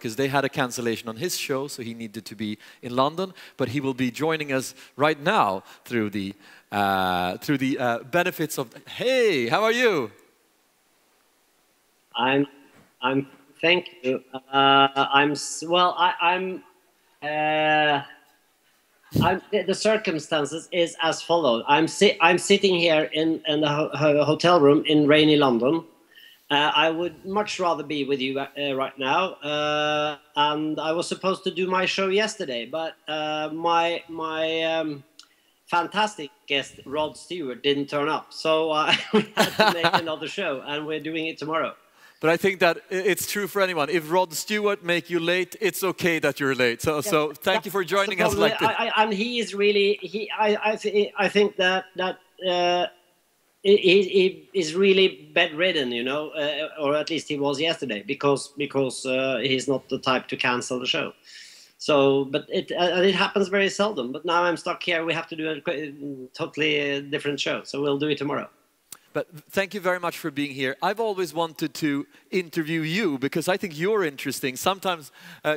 because they had a cancellation on his show, so he needed to be in London. But he will be joining us right now through the benefits of. Hey, how are you? I'm. Thank you. The circumstances is as follows. I'm sitting here in the hotel room in rainy London. I would much rather be with you right now. And I was supposed to do my show yesterday, but my fantastic guest Rod Stewart didn't turn up, so we had to make another show, and we're doing it tomorrow. But I think that it's true for anyone. If Rod Stewart make you late, it's okay that you're late. So thank you for joining us like this. And he is really, I think that he is really bedridden, you know, or at least he was yesterday, because he's not the type to cancel the show. So, but it happens very seldom. But now I'm stuck here. We have to do a totally different show. So we'll do it tomorrow. But thank you very much for being here. I've always wanted to interview you because I think you're interesting. Sometimes,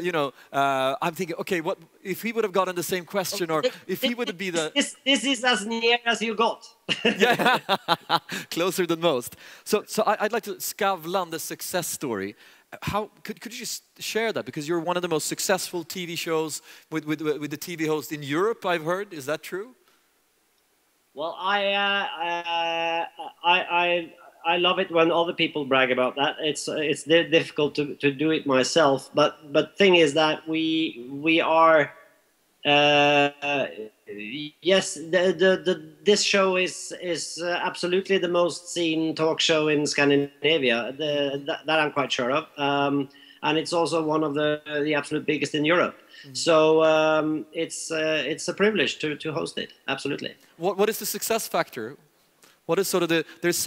you know, I'm thinking, okay, what if he would have gotten the same question, or if he would be the... This is as near as you got. Yeah, closer than most. So I'd like to, Skavlan, the success story. How could you just share that? Because you're one of the most successful TV shows with the TV host in Europe, I've heard. Is that true? Well, I love it when other people brag about that. It's difficult to do it myself. But thing is that we are yes, this show is absolutely the most seen talk show in Scandinavia. That I'm quite sure of. And it's also one of the absolute biggest in Europe. Mm-hmm. So it's a privilege to host it. Absolutely. What is the success factor? What is sort of there's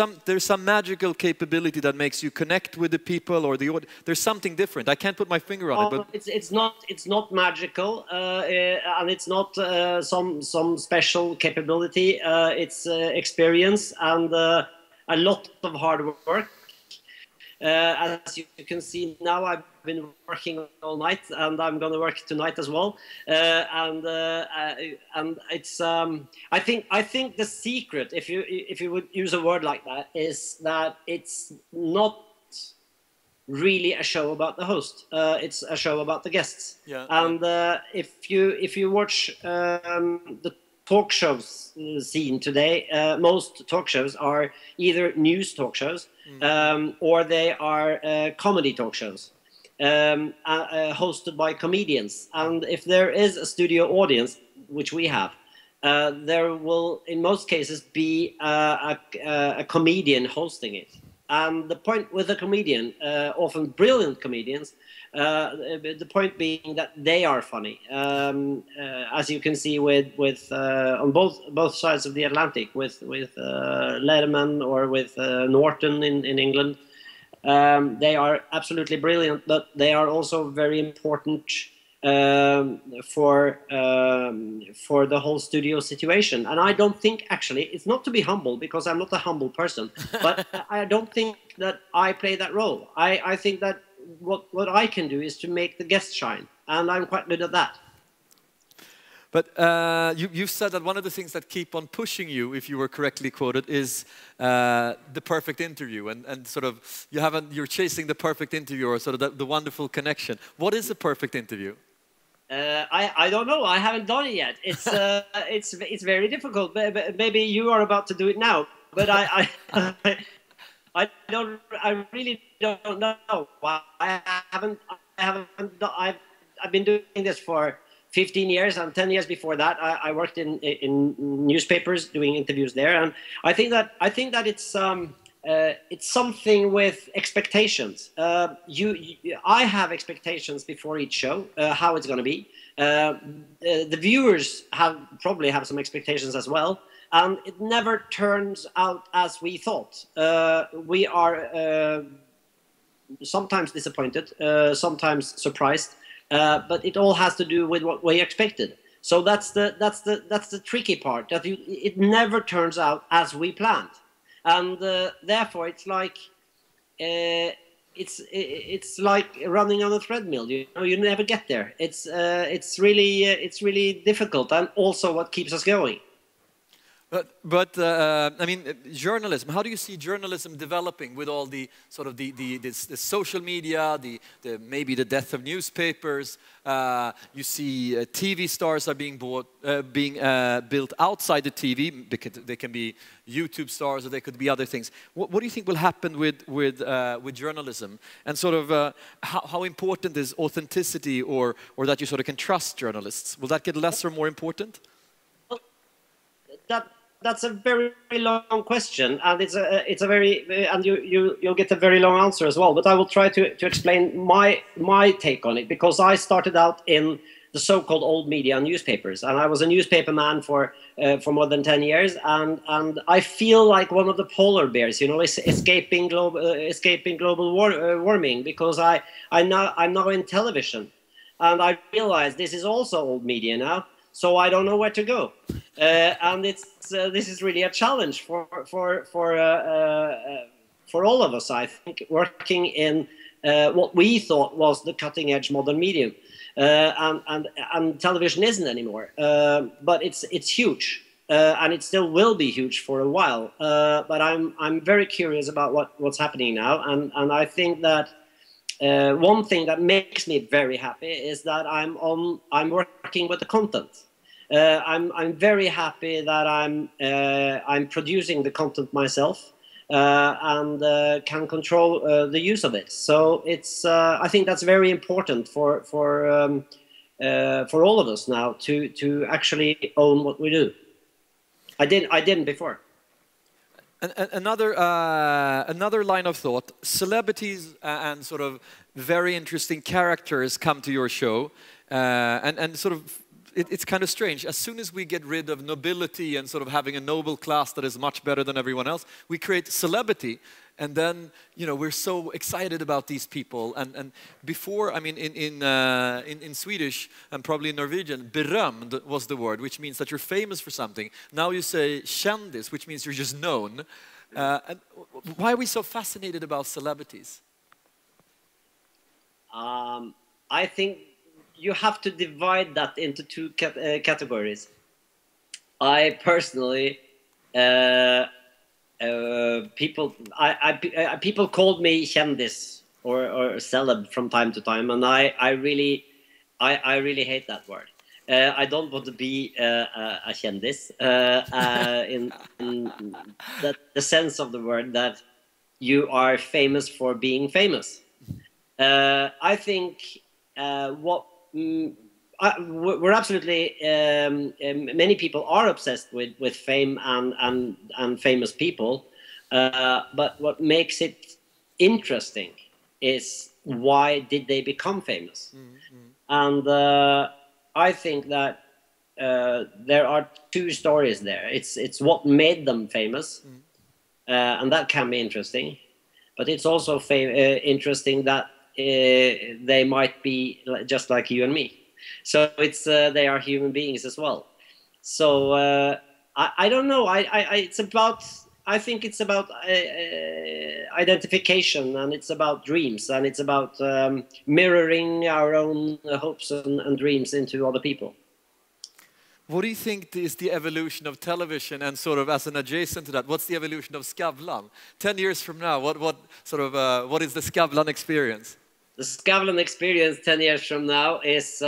some magical capability that makes you connect with the people, or there's something different. I can't put my finger on it, but it's not magical, and it's not some special capability. It's experience and a lot of hard work. As you can see now, I've been working all night, and I'm going to work tonight as well. And it's I think the secret, if you would use a word like that, is that it's not really a show about the host. It's a show about the guests. Yeah. And if you watch the talk shows scene today, most talk shows are either news talk shows, or they are comedy talk shows hosted by comedians. And if there is a studio audience, which we have, there will in most cases be a comedian hosting it. And the point with a comedian, often brilliant comedians, the point being that they are funny, as you can see with on both sides of the Atlantic, with Letterman or with Norton in England. They are absolutely brilliant, but they are also very important for the whole studio situation. And I don't think, actually, it's not to be humble, because I'm not a humble person, but I don't think that I play that role. I think that what I can do is to make the guests shine, and I'm quite good at that. But you've said that one of the things that keep on pushing you, if you were correctly quoted, is the perfect interview, and sort of you're chasing the perfect interview, or sort of the wonderful connection. What is a perfect interview? I don't know. I haven't done it yet. It's very difficult. Maybe you are about to do it now, but I really don't know. I've been doing this for 15 years, and 10 years before that I worked in newspapers doing interviews there. And I think that it's something with expectations. I have expectations before each show, how it's going to be. The viewers probably have some expectations as well, and it never turns out as we thought. We are sometimes disappointed, sometimes surprised, but it all has to do with what we expected. So that's the tricky part, that it never turns out as we planned. And therefore, it's like it's like running on a treadmill. You know, you never get there. It's really difficult, and also what keeps us going. But I mean, journalism. How do you see journalism developing with all the sort of the social media, maybe the death of newspapers? You see, TV stars are being built outside the TV. They can be YouTube stars, or they could be other things. What do you think will happen with journalism? And sort of how important is authenticity, or that you sort of can trust journalists? Will that get less or more important? That's a very, very long question, and it's a very and you'll get a very long answer as well. But I will try to explain my take on it, because I started out in the so-called old media newspapers, and I was a newspaper man for more than 10 years, and I feel like one of the polar bears, you know, escaping global warming, because I'm now in television, and I realize this is also old media now. So I don't know where to go, and this is really a challenge for all of us. I think, working in what we thought was the cutting-edge modern medium, and television isn't anymore. But it's huge, and it still will be huge for a while. But I'm very curious about what's happening now, and I think that. One thing that makes me very happy is that I'm working with the content. I'm very happy that I'm producing the content myself, and can control the use of it. So I think that's very important for all of us now to actually own what we do. I didn't before. Another line of thought: celebrities and sort of very interesting characters come to your show, and sort of it's kind of strange. As soon as we get rid of nobility and sort of having a noble class that is much better than everyone else, we create celebrity, and then we're so excited about these people. And before, I mean, in Swedish and probably in Norwegian, berömd was the word, which means that you're famous for something. Now you say kändis, which means you're just known. And why are we so fascinated about celebrities? I think you have to divide that into two categories. I personally, people called me kändis or celeb from time to time, and I really hate that word. I don't want to be a kändis in the sense of the word, that you are famous for being famous. I think we're absolutely many people are obsessed with fame and famous people, but what makes it interesting is, why did they become famous? And I think that there are two stories there. It's what made them famous, and that can be interesting, but it's also interesting that they might be just like you and me. So they are human beings as well. So I don't know. I think it's about identification, and it's about dreams, and it's about mirroring our own hopes and dreams into other people. What do you think is the evolution of television, and sort of as an adjacent to that, what's the evolution of Skavlan? 10 years from now, what is the Skavlan experience? The Skavlan experience 10 years from now is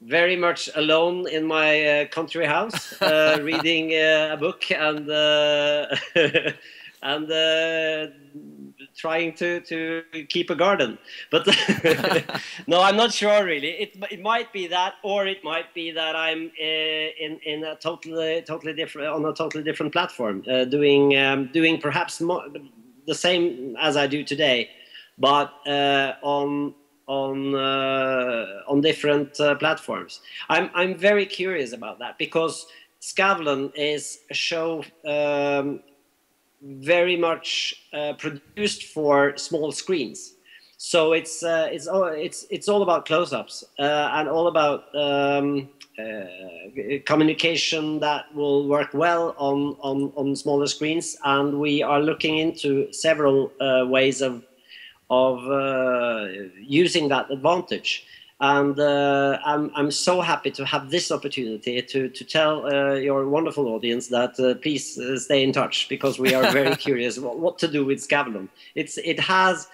very much alone in my country house, reading a book and trying to keep a garden. But no, I'm not sure really. It might be that, or it might be that I'm in a totally different platform, doing perhaps the same as I do today, but on different platforms. I'm very curious about that, because Skavlan is a show very much produced for small screens. So it's all about close-ups and all about communication that will work well on smaller screens. And we are looking into several ways of using that advantage. And I'm so happy to have this opportunity to tell your wonderful audience that please stay in touch, because we are very curious what to do with Skavlan. It has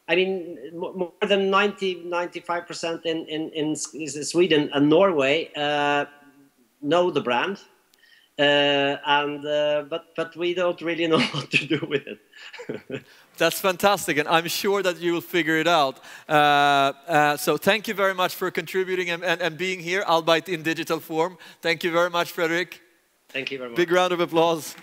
I mean, more than 95% in Sweden and Norway know the brand, but we don't really know what to do with it. That's fantastic, and I'm sure that you will figure it out. So thank you very much for contributing and being here, albeit in digital form. Thank you very much, Fredrik. Thank you very much. Big round of applause.